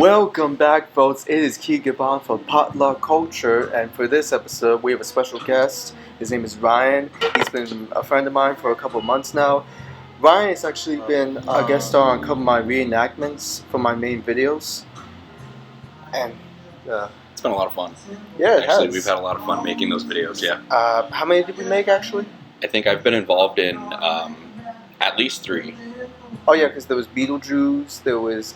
Welcome back, folks. It is Keegan Bond from Potluck Culture, and for this episode, we have a special guest. His name is Ryan. He's been a friend of mine for a couple months now. Ryan has actually been a guest star on a couple of my reenactments for my main videos, and it's been a lot of fun. Yeah, it actually, has. we've had a lot of fun making those videos. Yeah. How many did we make actually? I think I've been involved in at least 3. Oh yeah, because there was Beetlejuice. There was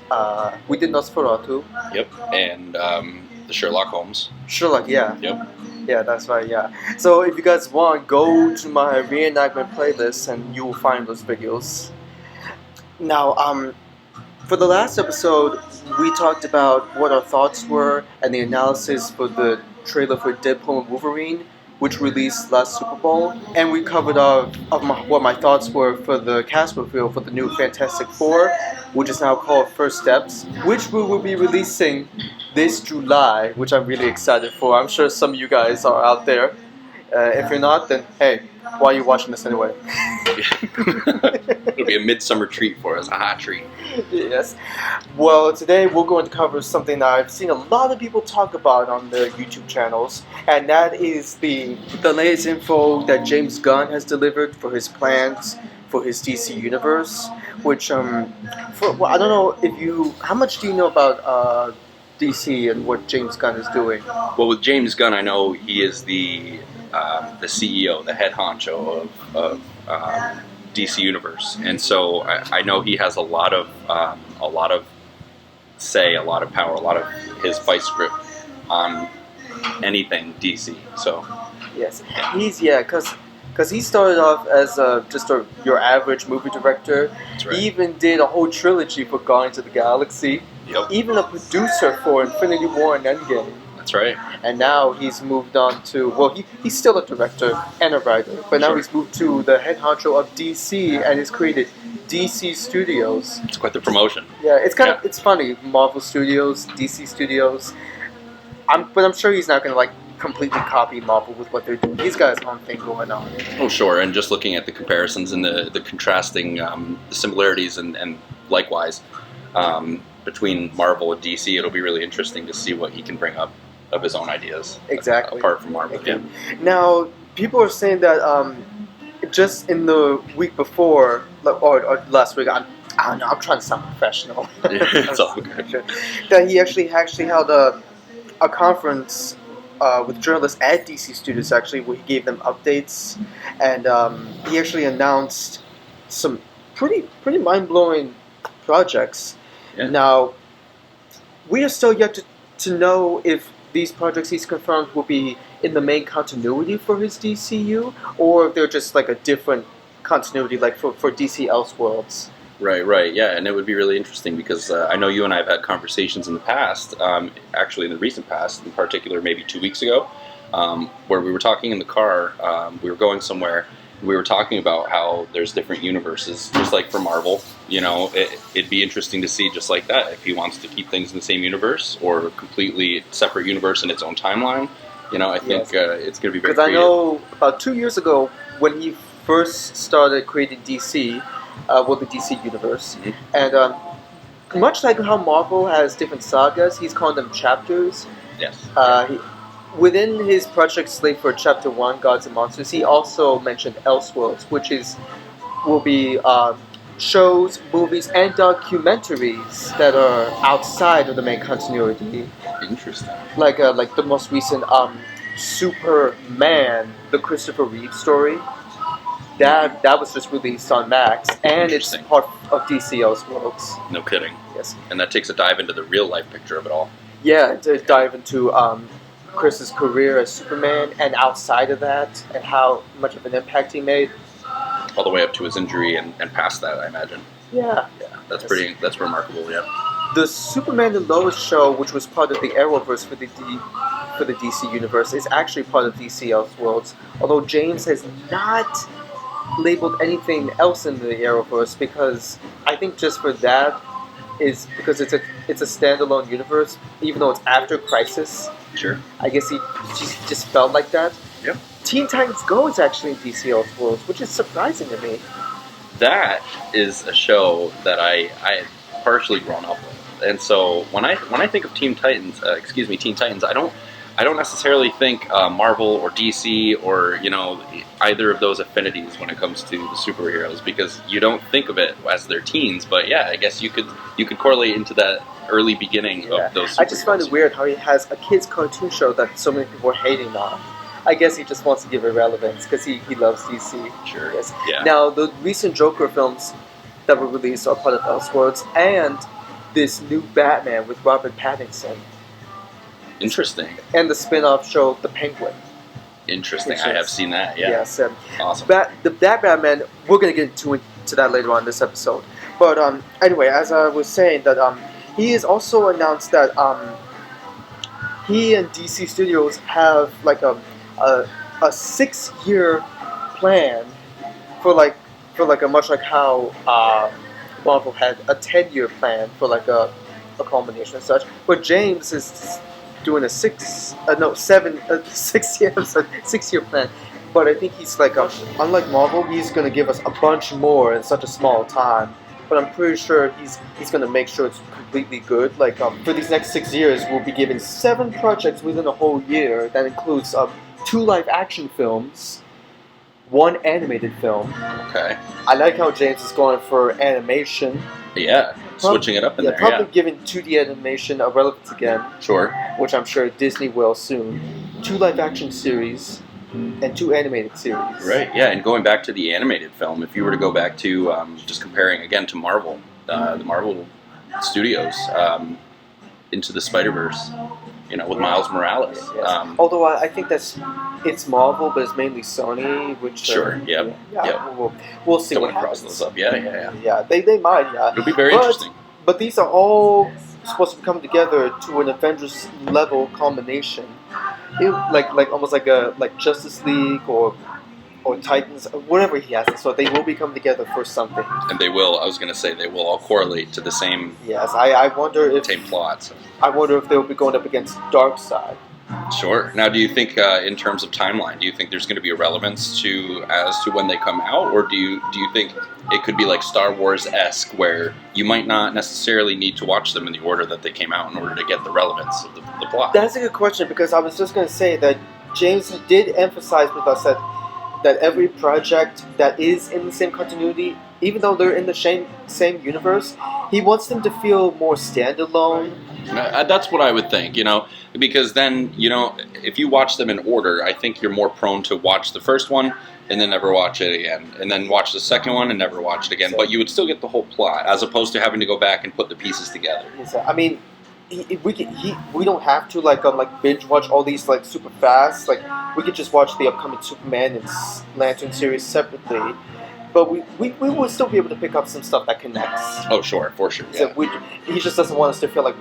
we did Nosferatu. Yep. And the Sherlock Holmes. Sherlock, yeah. Yep. Yeah, that's right, yeah. So if you guys want, go to my reenactment playlist and you will find those videos. Now, for the last episode, we talked about what our thoughts were and the analysis for the trailer for Deadpool and Wolverine, which released last Super Bowl. And we covered what my thoughts were for the cast reveal for the new Fantastic Four, which is now called First Steps, which we will be releasing this July, which I'm really excited for. I'm sure some of you guys are out there. If you're not, then hey, why are you watching this anyway? It'll be a midsummer treat for us, a hot treat. Yes. Well, today we're going to cover something that I've seen a lot of people talk about on their YouTube channels, and that is the latest info that James Gunn has delivered for his plans for his DC universe. Which I don't know if how much do you know about DC and what James Gunn is doing? Well, with James Gunn, I know he is the CEO, the head honcho of DC Universe, and so I know he has a lot of say, a lot of power, a lot of his vice grip on anything DC. So yes, because he started off as just your average movie director. That's right. He even did a whole trilogy for Guardians of the Galaxy. Yep. Even a producer for Infinity War and Endgame. That's right. And now he's moved on to, well, he's still a director and a writer, but now he's moved to the head honcho of DC and has created DC Studios. It's quite the promotion. Yeah, it's funny, Marvel Studios, DC Studios. But I'm sure he's not going to completely copy Marvel with what they're doing. He's got his own thing going on. Oh, sure. And just looking at the comparisons and the contrasting similarities and likewise between Marvel and DC, it'll be really interesting to see what he can bring up of his own ideas. Exactly. Apart from Marvel. Okay. Yeah. Now, people are saying that just in the week before, or last week, I don't know, I'm trying to sound professional. It's all good. That he actually held a conference with journalists at DC Studios, actually, where he gave them updates, and he actually announced some pretty mind-blowing projects. Yeah. Now, we are still yet to know if these projects he's confirmed will be in the main continuity for his DCU, or if they're just like a different continuity, like for DC Elseworlds. Right, yeah, and it would be really interesting because I know you and I have had conversations in the past, actually in the recent past, in particular maybe 2 weeks ago, where we were talking in the car, we were going somewhere, we were talking about how there's different universes, just like for Marvel, it'd be interesting to see just like that, if he wants to keep things in the same universe or completely separate universe in its own timeline. I think it's going to be very creative. Because I know about 2 years ago, when he first started creating DC, the DC universe, and much like how Marvel has different sagas, he's calling them chapters. Yes. Within his project slate for Chapter 1, Gods and Monsters, he also mentioned Elseworlds, which will be shows, movies, and documentaries that are outside of the main continuity. Interesting. Like the most recent Superman, the Christopher Reeve story. That was just released on Max, and it's part of DC Elseworlds. No kidding. Yes. And that takes a dive into the real life picture of it all. Yeah, to dive into Chris's career as Superman, and outside of that, and how much of an impact he made. All the way up to his injury and past that, I imagine. Yeah. That's remarkable, yeah. The Superman and Lois show, which was part of the Arrowverse for the DC universe, is actually part of DC Elseworlds, although James has not labeled anything else in the Arrowverse, because I think just for that is because it's a standalone universe, even though it's after Crisis. Sure. I guess he just felt like that. Yep. Teen Titans Go is actually in DC Elseworlds, which is surprising to me. That is a show that I had partially grown up with. And so when I think of Teen Titans, Teen Titans, I don't necessarily think Marvel or DC or either of those affinities when it comes to the superheroes, because you don't think of it as their teens. But yeah, I guess you could correlate into that early beginning of those superheroes. I just find it weird how he has a kids cartoon show that so many people are hating on. I guess he just wants to give it relevance because he loves DC. Sure. Yes. Yeah. Now, the recent Joker films that were released are part of Elseworlds, and this new Batman with Robert Pattinson. Interesting. And the spin-off show, The Penguin. Interesting. I have seen that, yeah. Yes. Awesome. That Batman, we're going to get into that later on in this episode. But anyway, as I was saying, that he has also announced that he and DC Studios have like a 6-year plan for a much like how Marvel had a 10-year plan for like a culmination and such. But James is doing a 6-year plan. But I think he's like unlike Marvel, he's gonna give us a bunch more in such a small time. But I'm pretty sure he's gonna make sure it's completely good. Like for these next 6 years, we'll be given 7 projects within a whole year. That includes 2 live-action films, 1 animated film. Okay. I like how James is going for animation. Yeah, switching it up in there. Probably giving 2D animation a relevance again. Sure. Which I'm sure Disney will soon. 2 live-action series and 2 animated series. Right. Yeah, and going back to the animated film, if you were to go back to just comparing again to Marvel, the Marvel Studios, Into the Spider-Verse, with Miles Morales. Yes. Although I think it's Marvel, but it's mainly Sony, which sure. Yep. We'll see. Don't want to cross those up. Yeah. Yeah, they might. Yeah. It'll be very interesting. But these are all supposed to come together to an Avengers level combination. Like almost like Justice League or Titans, whatever he has. So they will be coming together for something. And they will. I was going to say they will all correlate to the same. Yes, I wonder if same plots. I wonder if they'll be going up against Darkseid. Sure. Now, do you think, in terms of timeline, do you think there's going to be a relevance as to when they come out, or do you think it could be like Star Wars-esque, where you might not necessarily need to watch them in the order that they came out in order to get the relevance of the plot? That's a good question, because I was just going to say that James did emphasize with us that every project that is in the same continuity, even though they're in the same universe, he wants them to feel more standalone. That's what I would think, because then, if you watch them in order, I think you're more prone to watch the first one and then never watch it again, and then watch the second one and never watch it again. But you would still get the whole plot, as opposed to having to go back and put the pieces together. I mean, we don't have to binge watch all these super fast. We could just watch the upcoming Superman and Lantern series separately. But we will still be able to pick up some stuff that connects. Oh, sure, for sure. Yeah. So he just doesn't want us to feel like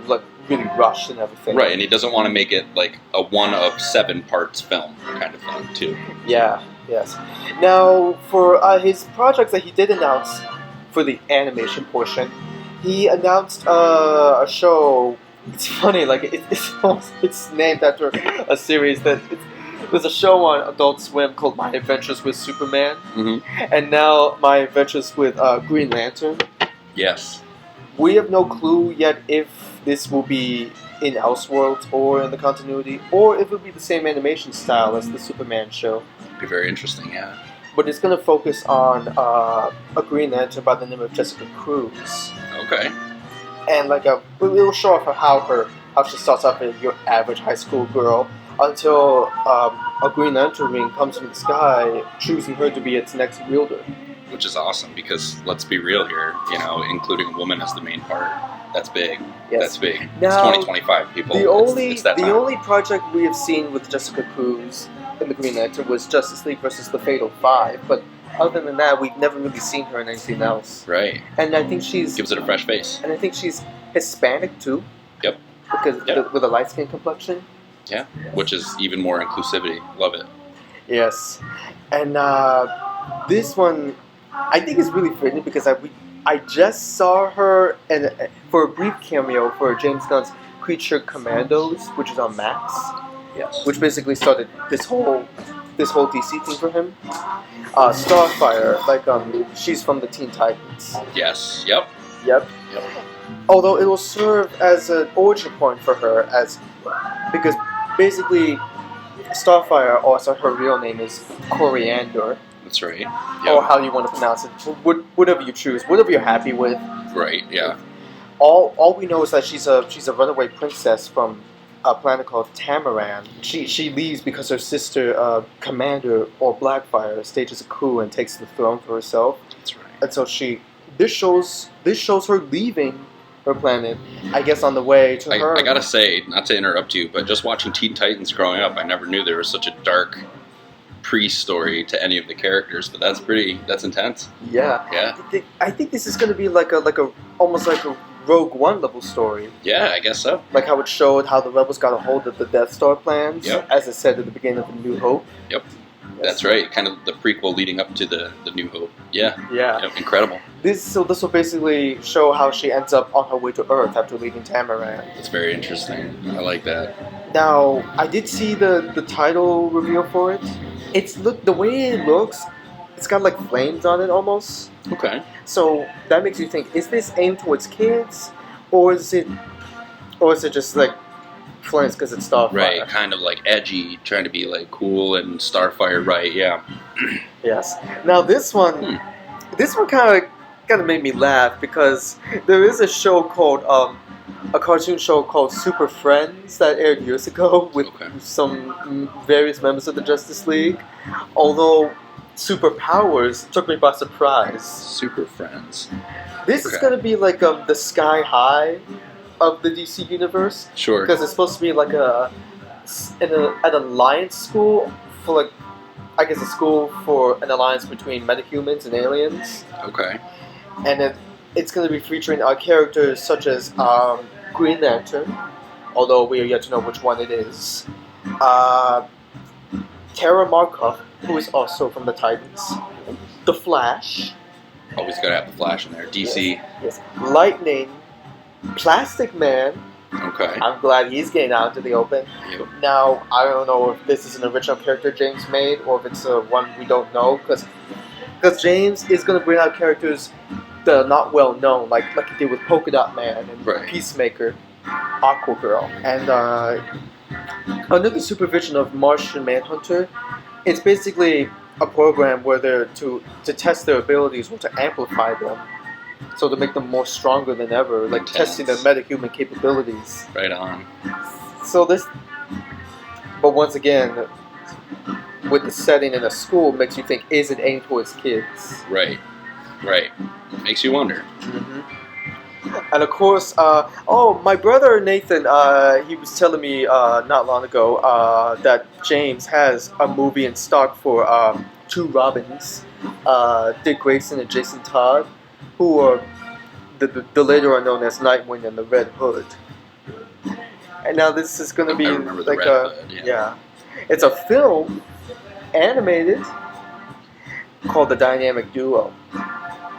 really rushed and everything. Right, and he doesn't want to make it like a 1 of 7 parts film kind of thing, too. Yeah, yes. Now, for his projects that he did announce for the animation portion, he announced a show. It's funny, it's named after a series that. There's a show on Adult Swim called My Adventures with Superman, and now My Adventures with Green Lantern. Yes. We have no clue yet if this will be in Elseworlds or in the continuity, or if it will be the same animation style as the Superman show. It'd be very interesting, yeah. But it's going to focus on a Green Lantern by the name of Jessica Cruz. Okay. And it will show off how she starts off as your average high school girl, until a Green Lantern ring comes from the sky, choosing her to be its next wielder. Which is awesome, because let's be real here, including a woman as the main part. That's big. Yes. That's big. Now, it's 2025, people. The only time. project we have seen with Jessica Cruz in the Green Lantern was Justice League versus the Fatal 5, but other than that, we've never really seen her in anything else. Right. And I think gives it a fresh face. And I think she's Hispanic too. Yep. Because with a light skin complexion. Yeah, which is even more inclusivity. Love it. Yes, and this one I think is really fitting because I just saw her for a brief cameo for James Gunn's Creature Commandos, which is on Max. Yes. Which basically started this whole DC thing for him. Starfire, she's from the Teen Titans. Yes. Yep. Yep. Yep. Although it will serve as an origin point for her, because basically Starfire, also her real name is Coriander, That's right. or how you want to pronounce it, whatever you choose, whatever you're happy with. Right. Yeah. All we know is that she's a runaway princess from a planet called Tamaran. She leaves because her sister Commander or Blackfire stages a coup and takes the throne for herself. That's right. And so this shows her leaving her planet, I guess, on the way to her. I gotta say, not to interrupt you, but just watching Teen Titans growing up, I never knew there was such a dark pre-story to any of the characters. But that's intense. Yeah. Yeah. I think this is going to be like a almost like a Rogue One level story. Yeah, I guess so. Like how it showed how the rebels got a hold of the Death Star plans, Yep. as it said at the beginning of A New Hope. Yep. Yes. That's right. Kind of the prequel leading up to the New Hope. Yeah. Yeah. Yep, incredible. This will basically show how she ends up on her way to Earth after leaving Tamaran. It's very interesting. I like that. Now, I did see the title reveal for it. The way it looks, it's got like flames on it almost. Okay. So that makes you think: is this aimed towards kids, or is it just like flames because it's Starfire? Right. Kind of like edgy, trying to be like cool and Starfire. Right. Yeah. Yes. Now this one kind of made me laugh because there is a show called a cartoon show called Super Friends that aired years ago with some various members of the Justice League. Although superpowers took me by surprise. Super Friends. This is gonna be like the Sky High of the DC universe. Sure. Because it's supposed to be like an alliance school for like, I guess, a school for an alliance between metahumans and aliens. Okay. And it's going to be featuring characters such as Green Lantern, although we are yet to know which one it is. Tara Markov, who is also from the Titans. The Flash. Always gotta have the Flash in there. DC. Yes. Lightning. Plastic Man. Okay. I'm glad he's getting out into the open. Yep. Now, I don't know if this is an original character James made or if it's one we don't know, because James is going to bring out characters that are not well known, like he did with Polka Dot Man and Peacemaker, Aqua Girl, and under the supervision of Martian Manhunter. It's basically a program where they're to test their abilities or to amplify them. So to make them more stronger than ever, like testing their metahuman capabilities. Right on. So but once again, with the setting in a school, makes you think: is it aimed towards kids? Right. Makes you wonder. Mm-hmm. And of course, my brother Nathan, he was telling me not long ago that James has a movie in stock for two Robins, Dick Grayson and Jason Todd, who are the later are known as Nightwing and the Red Hood. And now this is going to be like it's a film, animated, called The Dynamic Duo.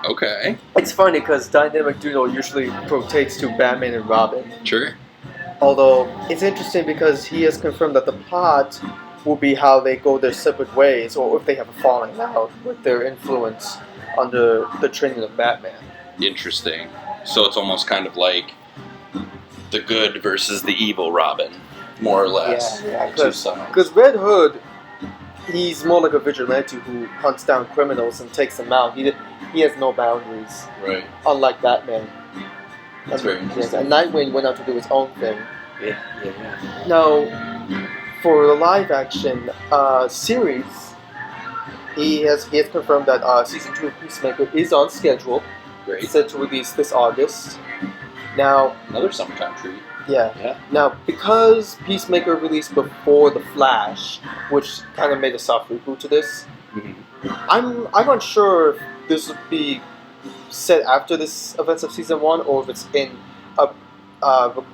Okay. It's funny because Dynamic Duo usually rotates to Batman and Robin. Sure. Although it's interesting because he has confirmed that the plot will be how they go their separate ways, or if they have a falling out with their influence under the training of Batman. Interesting. So it's almost kind of like the good versus the evil Robin, more or less. Yeah. Because Red Hood, he's more like a vigilante who hunts down criminals and takes them out. He has no boundaries. Right. Unlike Batman. That's very interesting. And Nightwing went out to do his own thing. Yeah. Now, for the live action series, he has confirmed that season 2 of Peacemaker is on schedule. Great. It's set to release this August. Now, another summertime treat. Yeah. Now, because Peacemaker released before The Flash, which kind of made a soft reboot to this, I'm unsure if this would be set after this events of season 1 or if it's in a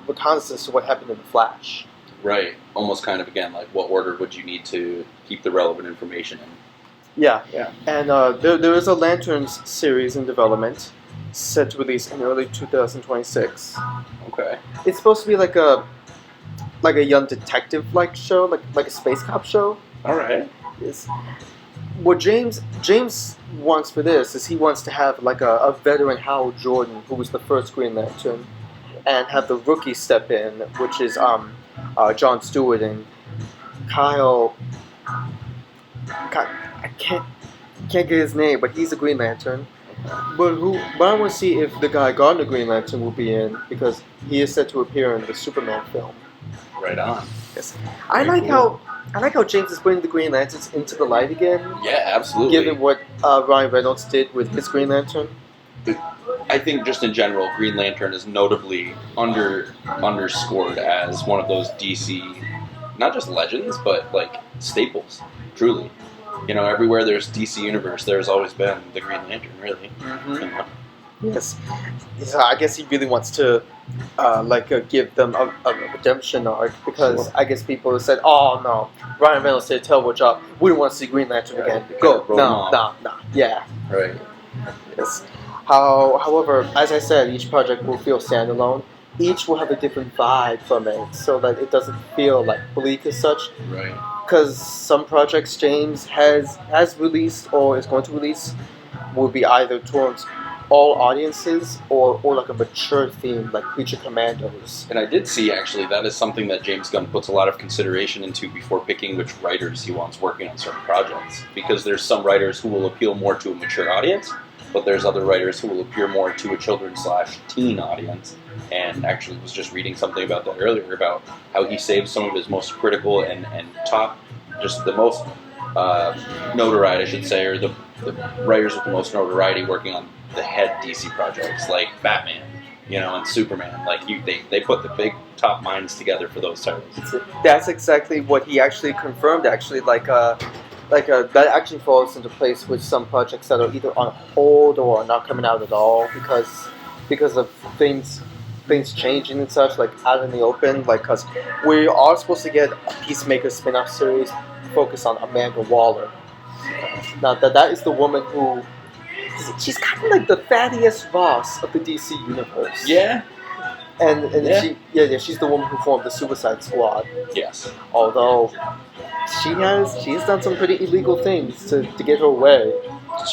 reconnaissance to what happened in The Flash. Right. Almost kind of, again, like what order would you need to keep the relevant information in? Yeah. And there is a Lanterns series in development, set to release in early 2026. Okay. It's supposed to be like a young detective-like show, like a space cop show. All right. Yes. what James wants for this is he wants to have like a veteran Hal Jordan, who was the first Green Lantern, and have the rookie step in, which is John Stewart and Kyle. I can't get his name, but he's a Green Lantern. But I want to see if the guy Gardner Green Lantern will be in, because he is set to appear in the Superman film. Right on. Yes, I like how James is bringing the Green Lanterns into the light again. Yeah, absolutely. Given what Ryan Reynolds did with his Green Lantern. I think just in general, Green Lantern is notably underscored as one of those DC, not just legends, but like staples. Truly, you know, everywhere there's DC Universe, there's always been the Green Lantern. Really. Mm-hmm. You know? Yes. So I guess he really wants to give them a redemption arc, because Sure. I guess people have said, "Oh no, Ryan Reynolds did a terrible job. We don't want to see Green Lantern again. Go, no, yeah." Right. Yes. However, as I said, each project will feel standalone. Each will have a different vibe from it, so that it doesn't feel like bleak as such. Right. Because some projects James has released or is going to release will be either towards all audiences or like a mature theme like Creature Commandos. And I did see, actually, that is something that James Gunn puts a lot of consideration into before picking which writers he wants working on certain projects. Because there's some writers who will appeal more to a mature audience, but there's other writers who will appeal more to a children/teen audience. And actually was just reading something about that earlier, about how he saves some of his most critical and top, just the most notoriety, I should say, or the writers with the most notoriety working on the head DC projects, like Batman, you know, and Superman. Like they put the big top minds together for those titles. That's exactly what he actually confirmed. Actually, that actually falls into place with some projects that are either on hold or are not coming out at all because of things changing and such, like out in the open. Like, because we are supposed to get a Peacemaker spin-off series focused on Amanda Waller. Now that is the woman who, she's kind of like the Thaddeus Ross of the DC universe. Yeah. And Yeah. she's the woman who formed the Suicide Squad. Yes. Although she's done some pretty illegal things to get her way.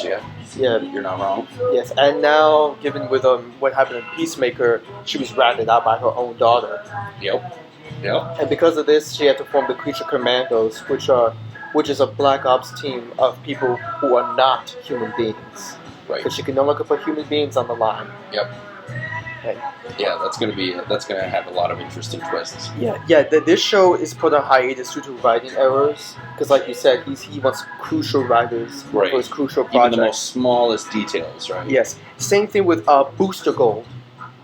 Yeah. Yeah. You're not wrong. Yes, and now, given with what happened in Peacemaker, she was ratted out by her own daughter. Yep. And because of this, she had to form the Creature Commandos, which is a black ops team of people who are not human beings. Right. Because she can no longer put human beings on the line. Yep. Okay. Yeah, that's gonna have a lot of interesting twists. Yeah. This show is put on hiatus due to writing errors. Because, like you said, he wants crucial writers for his crucial projects. Even the most smallest details, right? Yes. Same thing with Booster Gold.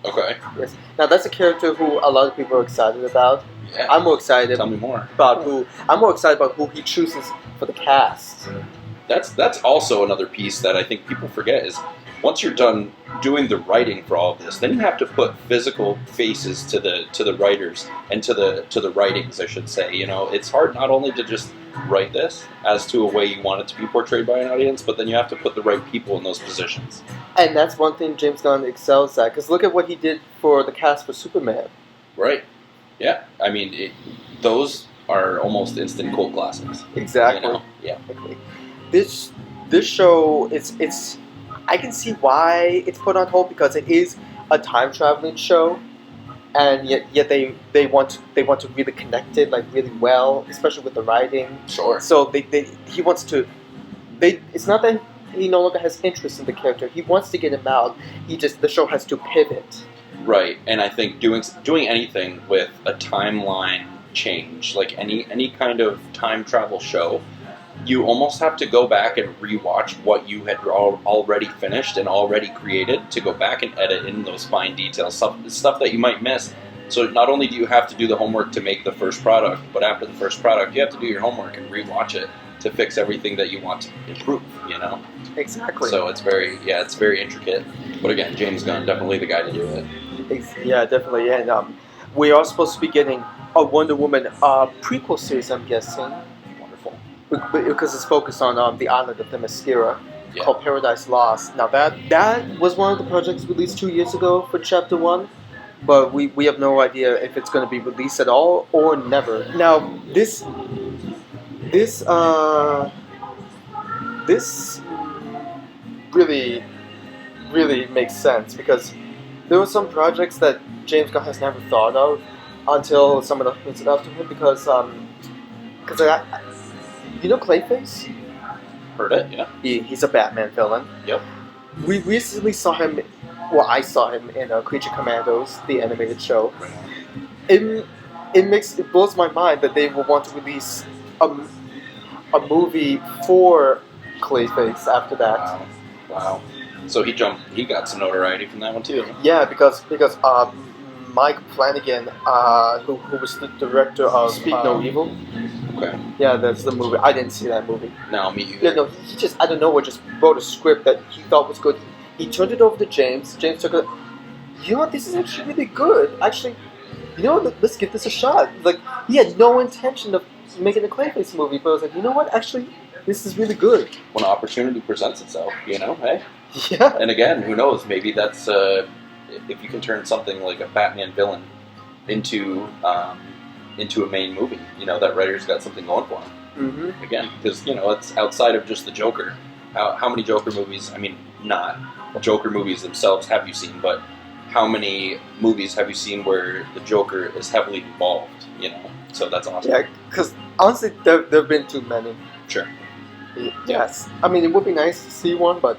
Okay. Yes. Now that's a character who a lot of people are excited about. Yeah. I'm more excited. Tell me more. I'm more excited about who he chooses for the cast. That's also another piece that I think people forget is once you're done doing the writing for all of this, then you have to put physical faces to the writers and to the writings, I should say. You know, it's hard not only to just write this as to a way you want it to be portrayed by an audience, but then you have to put the right people in those positions. And that's one thing James Gunn excels at. Because look at what he did for the cast for Superman. Right. Yeah. I mean, those are almost instant cult classics. Exactly. You know? Yeah. Exactly. This show, it's I can see why it's put on hold, because it is a time traveling show, and yet they want to really connect it like really well, especially with the writing. Sure. So he wants to. It's not that he no longer has interest in the character. He wants to get him out. The show has to pivot. Right, and I think doing anything with a timeline change, like any kind of time travel show, you almost have to go back and rewatch what you had already finished and already created, to go back and edit in those fine details, stuff that you might miss. So not only do you have to do the homework to make the first product, but after the first product, you have to do your homework and rewatch it to fix everything that you want to improve, you know? Exactly. So it's very intricate. But again, James Gunn, definitely the guy to do it. Yeah, definitely. And we are supposed to be getting a Wonder Woman prequel series, I'm guessing. Wonderful. Because it's focused on the island of Themyscira, Yeah. called Paradise Lost. Now that was one of the projects released 2 years ago for Chapter 1, but we have no idea if it's going to be released at all or never. Now this this really, really makes sense because there were some projects that James Gunn has never thought of until someone else points it out to him because you know Clayface? Heard it, yeah. He's a Batman villain. Yep. We recently saw him. Well, I saw him in Creature Commandos, the animated show. It blows my mind that they will want to release a movie for Clayface after that. Wow. So he got some notoriety from that one too. Yeah, because Mike Flanagan, who was the director of Speak No Evil. Okay. Yeah, that's the movie. I didn't see that movie. No, me either. Yeah, no, he just, I don't know what, just wrote a script that he thought was good. He turned it over to James. James took it. You know what? This is actually really good. Actually, you know what? Let's give this a shot. Like, he had no intention of making a Clayface movie, but I was like, you know what? Actually, this is really good. When opportunity presents itself, hey? Yeah. And again, who knows? Maybe that's, if you can turn something like a Batman villain into a main movie, that writer's got something going for him. Mm-hmm. Again, because, it's outside of just the Joker. How many Joker movies, not Joker movies themselves have you seen, but how many movies have you seen where the Joker is heavily involved, So that's awesome. Yeah, because honestly, there have been too many. Sure. Yes. It would be nice to see one, but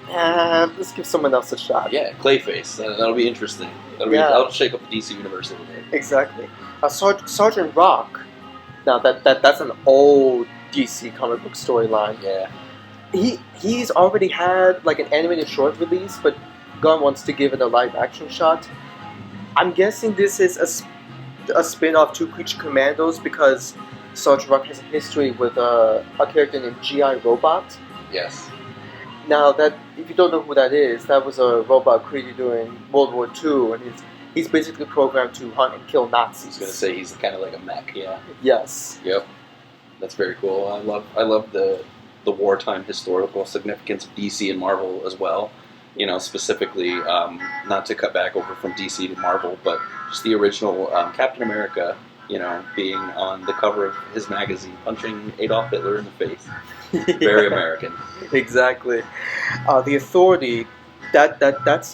let's give someone else a shot. Yeah, Clayface. That'll be interesting. That'll shake up the DC universe a little bit. Exactly. Sergeant Rock. Now that's an old DC comic book storyline. Yeah. He's already had like an animated short release, but Gunn wants to give it a live action shot. I'm guessing this is a spin-off to Creature Commandos because Sergeant Rock has a history with a character named G.I. Robot. Yes. Now, that if you don't know who that is, that was a robot created during World War II, and he's basically programmed to hunt and kill Nazis. I was going to say he's kind of like a mech, yeah. Yes. Yep. That's very cool. I love the wartime historical significance of DC and Marvel as well. Specifically, not to cut back over from DC to Marvel, but just the original Captain America, being on the cover of his magazine, punching Adolf Hitler in the face. Very American. Exactly. The Authority, that's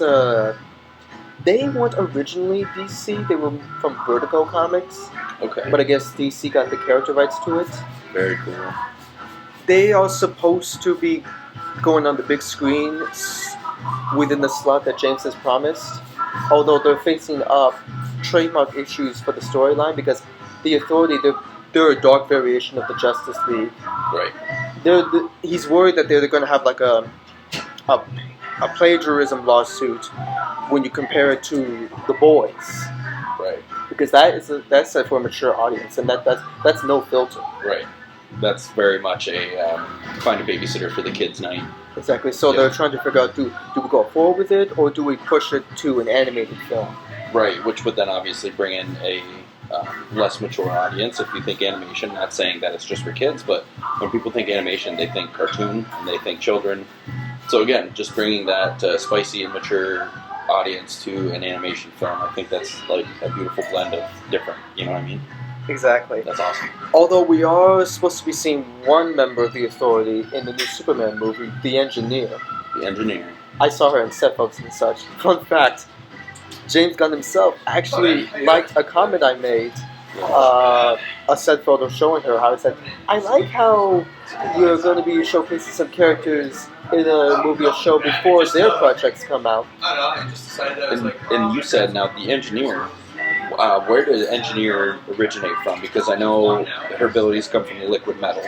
they weren't originally DC. They were from Vertigo Comics. Okay. But I guess DC got the character rights to it. Very cool. They are supposed to be going on the big screen within the slot that James has promised. Although they're facing up trademark issues for the storyline because the Authority, they're a dark variation of the Justice League. Right. He's worried that they're going to have like a plagiarism lawsuit when you compare it to The Boys. Right. Because that's set for a mature audience, and that's no filter. Right. That's very much a find a babysitter for the kids night. Exactly. So they're trying to figure out, do we go forward with it, or do we push it to an animated film? Right, which would then obviously bring in a less mature audience. If you think animation, not saying that it's just for kids, but when people think animation, they think cartoon, and they think children. So again, just bringing that spicy and mature audience to an animation film, I think that's like a beautiful blend of different, you know what I mean? Exactly. That's awesome. Although we are supposed to be seeing one member of the Authority in the new Superman movie, the Engineer. The Engineer. I saw her in set photos and such. Fun fact, James Gunn himself actually liked a comment I made, a set photo showing her, how he said, I like how you're going to be showcasing some characters in a movie or show before their projects come out. And you said, now, the Engineer, where did the Engineer originate from? Because I know her abilities come from the liquid metal.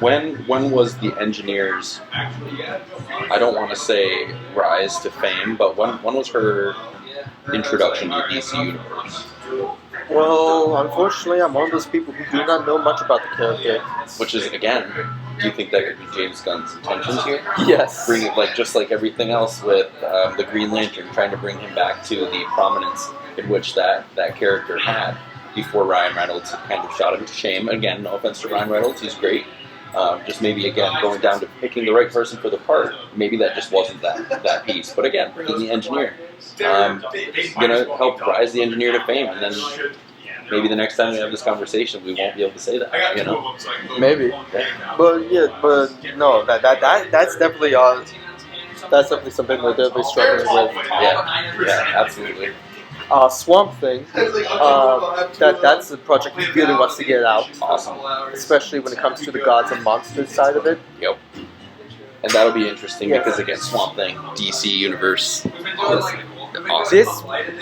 When was the Engineer's, I don't want to say rise to fame, but when was her introduction to the DC Universe? Well, unfortunately, I'm one of those people who do not know much about the character. Which is, again, do you think that could be James Gunn's intentions here? Yes. Bring it, just like everything else with the Green Lantern, trying to bring him back to the prominence in which that character had before Ryan Reynolds kind of shot him to shame. Again, no offense to Ryan Reynolds, he's great. Just maybe, again, going down to picking the right person for the part. Maybe that just wasn't that piece. But again, bringing the Engineer. Going to help rise the Engineer to fame. And then, maybe the next time we have this conversation, we won't be able to say that. You know? Maybe. But no, that's definitely something we're definitely struggling with. Yeah, absolutely. Swamp Thing. That's a project he really wants to get out. Awesome. Especially when it comes to the gods and monsters side of it. Yep. And that'll be interesting because again, Swamp Thing, DC universe. Awesome.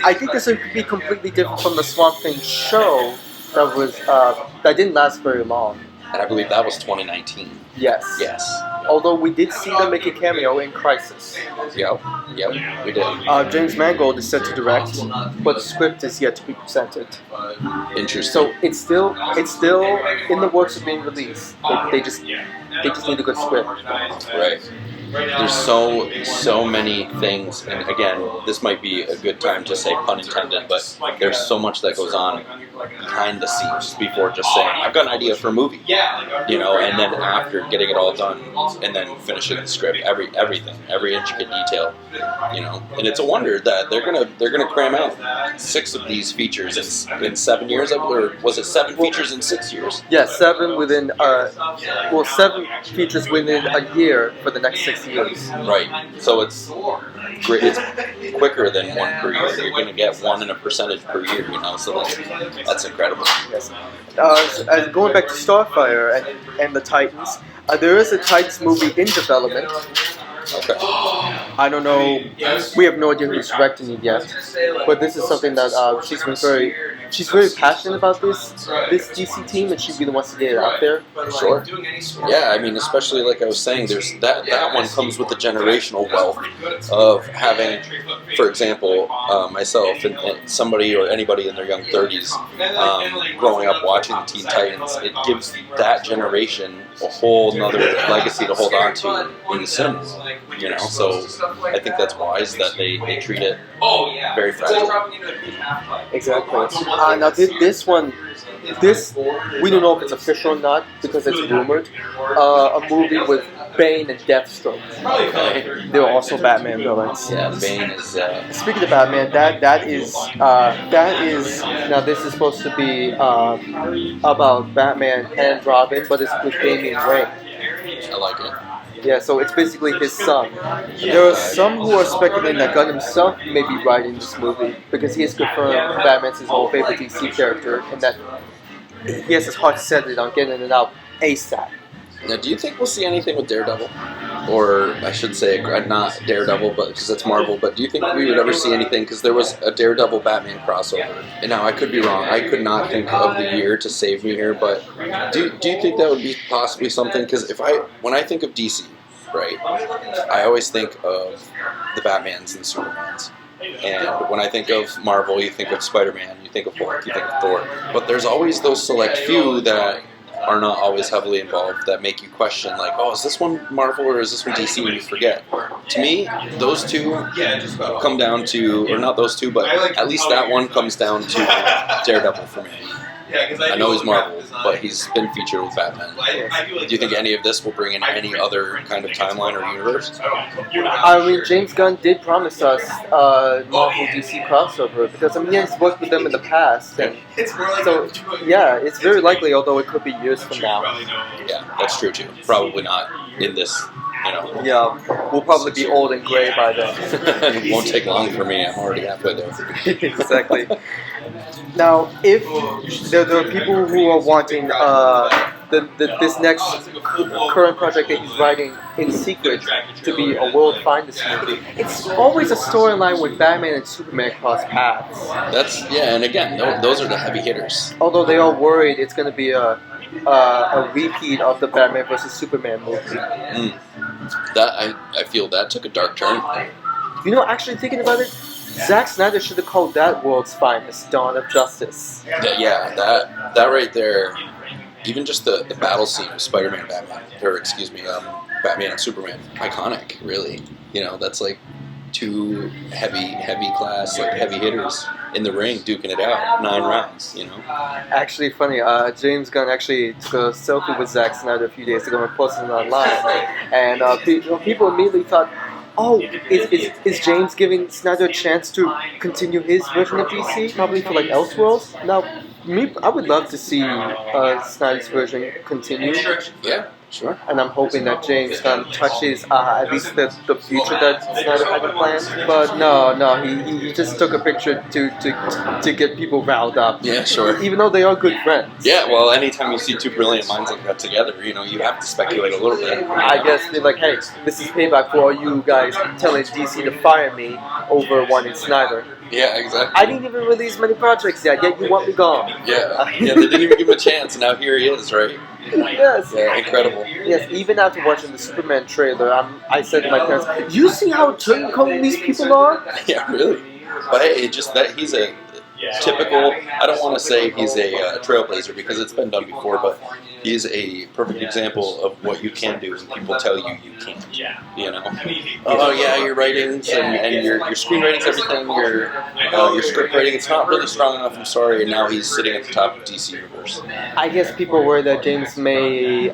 I think this would be completely different from the Swamp Thing show that didn't last very long. And I believe that was 2019. Yes. Although we did see them make a cameo in Crisis. Yep, we did. James Mangold is set to direct, but the script is yet to be presented. Interesting. So it's still in the works of being released. They just need a good script. Right. There's so many things, and again, this might be a good time to say pun intended, but there's so much that goes on behind the scenes before just saying, I've got an idea for a movie, you know, and then after getting it all done, and then finishing the script, everything, every intricate detail, you know, and it's a wonder that they're gonna cram out 6 of these features in 7 years, or was it 7 features in 6 years? Yeah, 7 within 7 features within a year for the next 6 years. Right. So it's great. It's quicker than 1 per year. You're going to get 1 in a percentage per year, you know. So that's incredible. Yes. Going back to Starfire and the Titans, there is a Titans movie in development. Okay. I don't know. We have no idea who's directing it yet, but this is something that she's very passionate about this DC team, and she really wants to get it out there. Sure. Yeah, I mean, especially like I was saying, there's that one comes with the generational wealth of having, for example, myself and somebody or anybody in their young 30s growing up watching the Teen Titans. It gives that generation a whole nother legacy to hold on to in the cinemas. You know, so I think that's wise that they treat it very fragile. Exactly. Now this one, we don't know if it's official or not because it's rumored. A movie with Bane and Deathstroke. Okay. They're also Batman villains. Yeah, Bane is. Speaking of Batman, that is now this is supposed to be about Batman and Robin, but it's with Damian Wayne. I like it. Yeah, so it's basically his son. There are some who are speculating that Gunn himself may be writing this movie because he has confirmed Batman's his own favorite DC character and that he has his heart set on getting it out ASAP. Now, do you think we'll see anything with Daredevil? Or I should say, not Daredevil, but because it's Marvel, but do you think we would ever see anything? Because there was a Daredevil Batman crossover. And now, I could be wrong. I could not think of the year to save me here, but do you think that would be possibly something? Because when I think of DC, right, I always think of the Batmans and Supermans. And when I think of Marvel, you think of Spider-Man, you think of Hulk, you think of Thor. But there's always those select few that are not always heavily involved that make you question, like, oh, is this one Marvel or is this one DC? And you forget. To me, those two come down to, or not those two, but at least that one comes down to Daredevil for me. I know he's Marvel, but he's been featured with Batman. Do you think any of this will bring in any other kind of timeline or universe? I mean, James Gunn did promise us Marvel DC crossover because he has worked with them in the past, and so yeah, it's very likely. Although it could be years from now. Yeah, that's true too. Probably not in this. Yeah, we'll probably be old and gray by then. It won't take long for me. I'm already halfway there. Exactly. Now, if there are people who are wanting this next current project that he's writing in secret to be a world finest movie, it's always a storyline when Batman and Superman cross paths. And again, those are the heavy hitters. Although they are worried it's going to be a repeat of the Batman vs Superman movie. I feel that took a dark turn. You know, actually thinking about it, Zack Snyder should have called that World's Finest, Dawn of Justice. Yeah, that right there, even just the battle scene of Spider-Man, Batman and Superman, iconic, really. You know, that's like two heavy class, like heavy hitters in the ring duking it out, 9 rounds, you know. Actually, funny, James Gunn actually took a selfie with Zack Snyder a few days ago and posted it online, and people immediately thought, oh, is James giving Snyder a chance to continue his version of DC? Probably for like Elseworlds? No, I would love to see Snyder's version continue. Yeah, sure. And I'm hoping that James Gunn touches at least the future that Snyder had in plans. But no, he just took a picture to get people riled up. Yeah, sure. Even though they are good friends. Yeah, well, anytime you see two brilliant minds like that together, you have to speculate a little bit. I guess they're like, hey, this is payback for all you guys telling DC to fire me over wanting Snyder. Yeah, exactly. I didn't even release many projects yet you want me gone. Yeah, they didn't even give him a chance, and now here he is, right? Yes. Yeah, incredible. Yes, even after watching the Superman trailer, I said to my parents, you see how turncoat these people are? Yeah, really. But hey, just that he's a typical, I don't want to say he's a trailblazer because it's been done before, but he's a perfect example of what you can do when people tell you can't. Oh yeah, your writings and your screenwriting's everything, your script writing, it's not really strong enough, I'm sorry, and now he's sitting at the top of DC Universe. I guess people worry that James may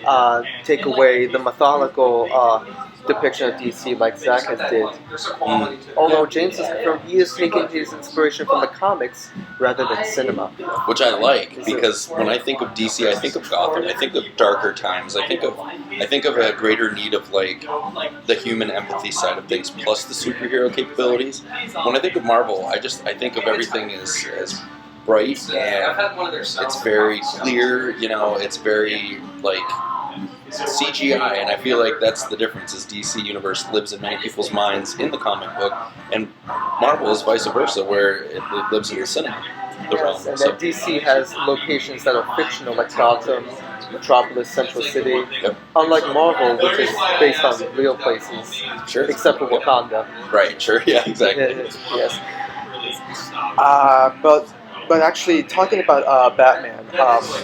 take away the methodical depiction of DC like Zach has did. Although James has confirmed he is taking his inspiration from the comics rather than cinema. Which I like, because when I think of DC, I think of Gotham, I think of darker times, I think of a greater need of like the human empathy side of things plus the superhero capabilities. When I think of Marvel, I think of everything as bright and it's very clear, it's very like CGI, and I feel like that's the difference. Is DC Universe lives in many people's minds in the comic book, and Marvel is vice versa, where it lives in the cinema. Yes, and that DC has locations that are fictional, like Gotham, Metropolis, Central City. Yep. Unlike Marvel, which is based on real places, Sure. except for Wakanda. Right. Sure. Yeah. Exactly. Yes. But actually, talking about Batman,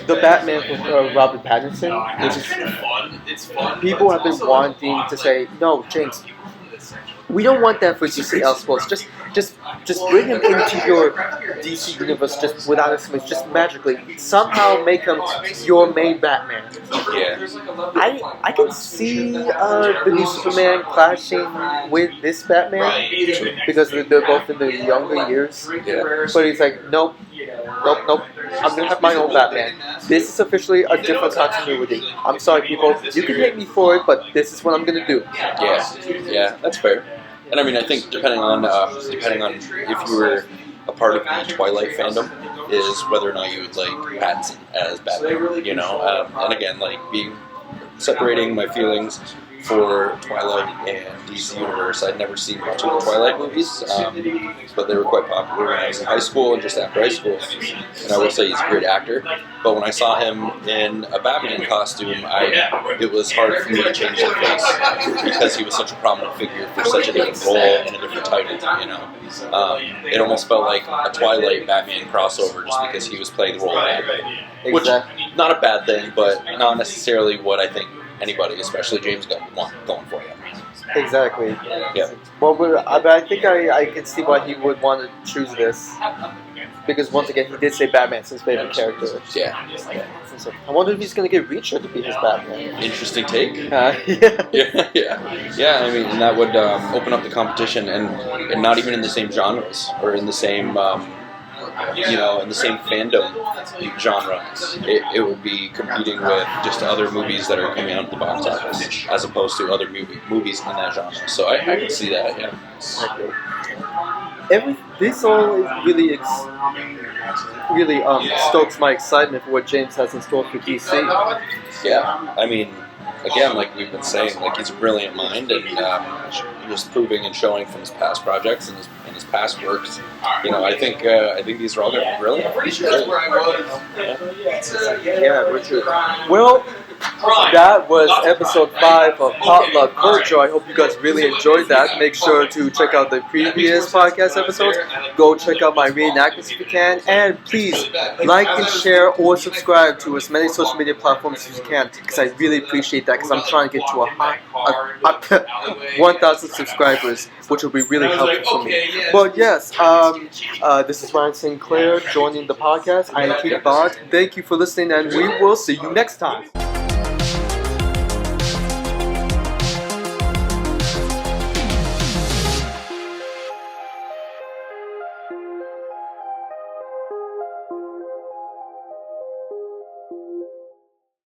the Batman with Robert Pattinson, It's fun. people have been wanting to say, no, James, we don't want that for DC Elseworlds. Just bring him into your DC universe just without explanation, just magically. Somehow make him your main Batman. Yeah. I can see the new Superman clashing with this Batman because they're both in their younger years. Yeah. But he's like, nope. I'm gonna have my own Batman. This is officially a different continuity. I'm sorry, people. You can hate me for it, but this is what I'm gonna do. Yeah, that's fair. And I mean, I think depending on if you were a part of the Twilight fandom, is whether or not you would like Pattinson as Batman. And again, like separating my feelings for Twilight and DC Universe. I'd never seen much of the Twilight movies, but they were quite popular when I was in high school and just after high school. And I will say he's a great actor. But when I saw him in a Batman costume, it was hard for me to change the face because he was such a prominent figure for such a different role and a different title. It almost felt like a Twilight Batman crossover just because he was playing the role of Batman. Which, not a bad thing, but not necessarily what I think anybody, especially James Gunn, would want going for you. Exactly. Yeah. Well, I think I can see why he would want to choose this. Because once again, he did say Batman's his favorite character. Yeah. I wonder if he's going to get Reacher to be his Batman. Interesting take. Yeah. Yeah, I mean, and that would open up the competition and not even in the same genres or in the same, in the same fandom genre. It would be competing with just other movies that are coming out of the box office as opposed to other movies in that genre. So I can see that, yeah. This all really stokes my excitement for what James has in store for DC. Yeah, I mean, again, like we've been saying, like he's a brilliant mind, and just proving and showing from his past projects and his past works. I think these are all going to be brilliant. I'm pretty sure that's where I was. Yeah, Richard. Well, that was episode 5 of Potluck Virtual. I hope you guys really enjoyed that. Make sure to check out the previous podcast episodes. Go check out my reenactments if you can. And please like and share or subscribe to as many social media platforms as you can, because I really appreciate that, because I'm trying to get to 1,000 subscribers, which will be really helpful for me. But yes, this is Ryan Sinclair joining the podcast. I am Keith Bond. Thank you for listening, and we will see you next time.